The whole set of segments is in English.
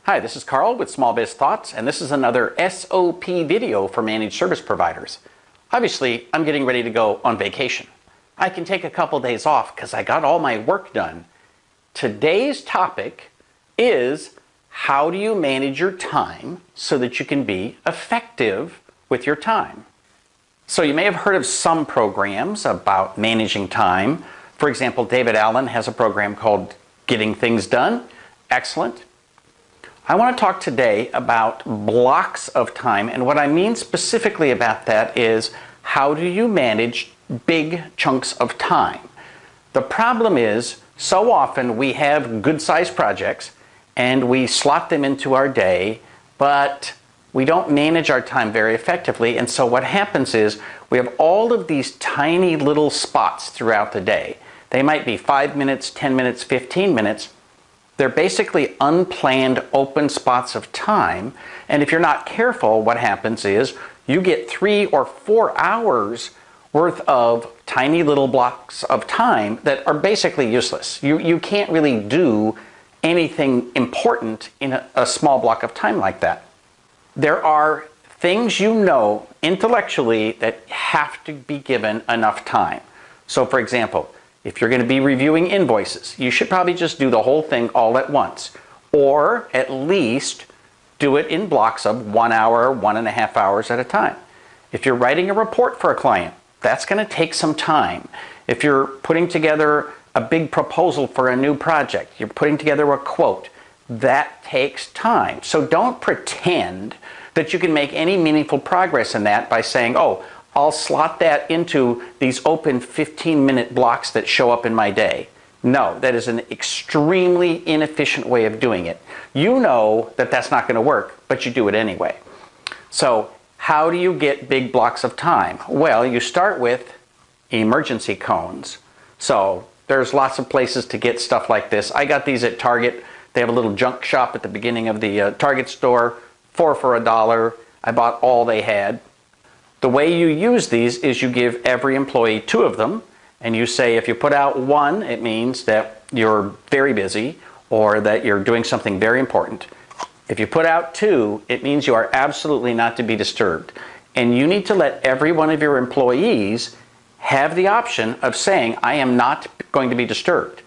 Hi, this is Carl with Small Biz Thoughts, and this is another SOP video for managed service providers. Obviously, I'm getting ready to go on vacation. I can take a couple days off because I got all my work done. Today's topic is how do you manage your time so that you can be effective with your time? So you may have heard of some programs about managing time. For example, David Allen has a program called Getting Things Done. Excellent. I want to talk today about blocks of time, and what I mean specifically about that is how do you manage big chunks of time? The problem is so often we have good-sized projects and we slot them into our day, but we don't manage our time very effectively, and so what happens is we have all of these tiny little spots throughout the day. They might be 5 minutes, 10 minutes, 15 minutes. They're basically unplanned open spots of time, and if you're not careful, what happens is you get 3 or 4 hours worth of tiny little blocks of time that are basically useless. You can't really do anything important in a small block of time like that. There are things you know intellectually that have to be given enough time. So for example, if you're going to be reviewing invoices, you should probably just do the whole thing all at once, or at least do it in blocks of 1 hour, 1.5 hours at a time. If you're writing a report for a client, that's going to take some time. If you're putting together a big proposal for a new project, you're putting together a quote, that takes time. So don't pretend that you can make any meaningful progress in that by saying, oh, I'll slot that into these open 15-minute blocks that show up in my day. No, that is an extremely inefficient way of doing it. You know that that's not going to work, but you do it anyway. So how do you get big blocks of time? Well, you start with emergency cones. So there's lots of places to get stuff like this. I got these at Target. They have a little junk shop at the beginning of the Target store, 4 for $1. I bought all they had. The way you use these is you give every employee 2 of them, and you say if you put out 1, it means that you're very busy or that you're doing something very important. If you put out 2, it means you are absolutely not to be disturbed. And you need to let every one of your employees have the option of saying, I am not going to be disturbed,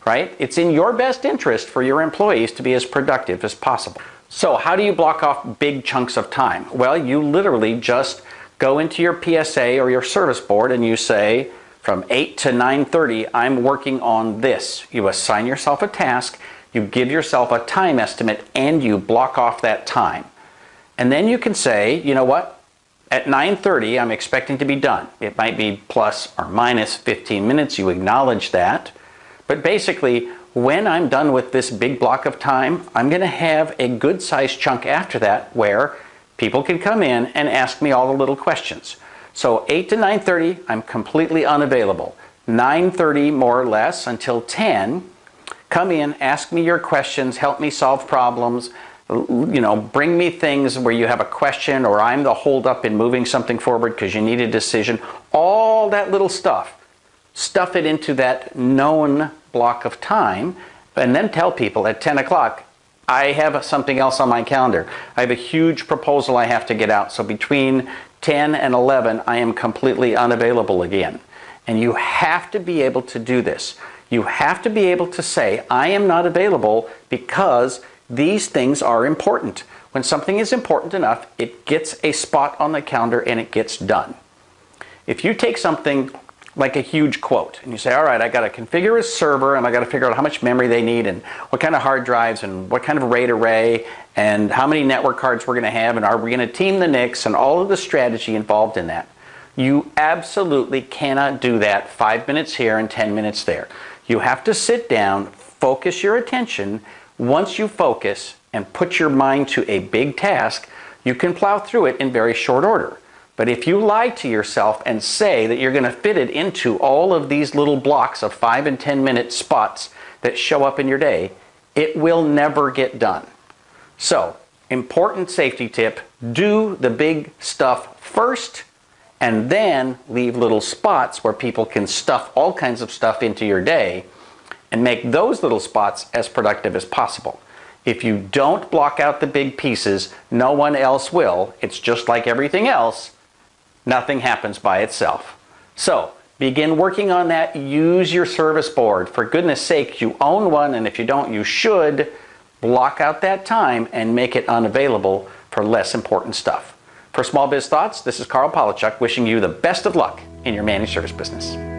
right? It's in your best interest for your employees to be as productive as possible. So how do you block off big chunks of time? Well, you literally just go into your PSA or your service board and you say, from 8 to 9:30, I'm working on this. You assign yourself a task, you give yourself a time estimate, and you block off that time. And then you can say, you know what? At 9:30, I'm expecting to be done. It might be plus or minus 15 minutes. You acknowledge that. But basically, when I'm done with this big block of time, I'm going to have a good-sized chunk after that where people can come in and ask me all the little questions. So 8 to 9:30, I'm completely unavailable. 9:30 more or less until 10, come in, ask me your questions, help me solve problems, you know, bring me things where you have a question or I'm the holdup in moving something forward because you need a decision. All that little stuff. Stuff it into that known block of time and then tell people at 10 o'clock, I have something else on my calendar. I have a huge proposal I have to get out. So between 10 and 11, I am completely unavailable again. And you have to be able to do this. You have to be able to say, I am not available because these things are important. When something is important enough, it gets a spot on the calendar and it gets done. If you take something like a huge quote, and you say, all right, I got to configure a server, and I got to figure out how much memory they need, and what kind of hard drives, and what kind of RAID array, and how many network cards we're going to have, and are we going to team the NICs, and all of the strategy involved in that. You absolutely cannot do that 5 minutes here and 10 minutes there. You have to sit down, focus your attention. Once you focus and put your mind to a big task, you can plow through it in very short order. But if you lie to yourself and say that you're going to fit it into all of these little blocks of 5 and 10 minute spots that show up in your day, it will never get done. So, important safety tip, do the big stuff first and then leave little spots where people can stuff all kinds of stuff into your day and make those little spots as productive as possible. If you don't block out the big pieces, no one else will. It's just like everything else. Nothing happens by itself. So begin working on that. Use your service board. For goodness sake, you own one, and if you don't, you should. Block out that time and make it unavailable for less important stuff. For Small Biz Thoughts, this is Carl Palachuk wishing you the best of luck in your managed service business.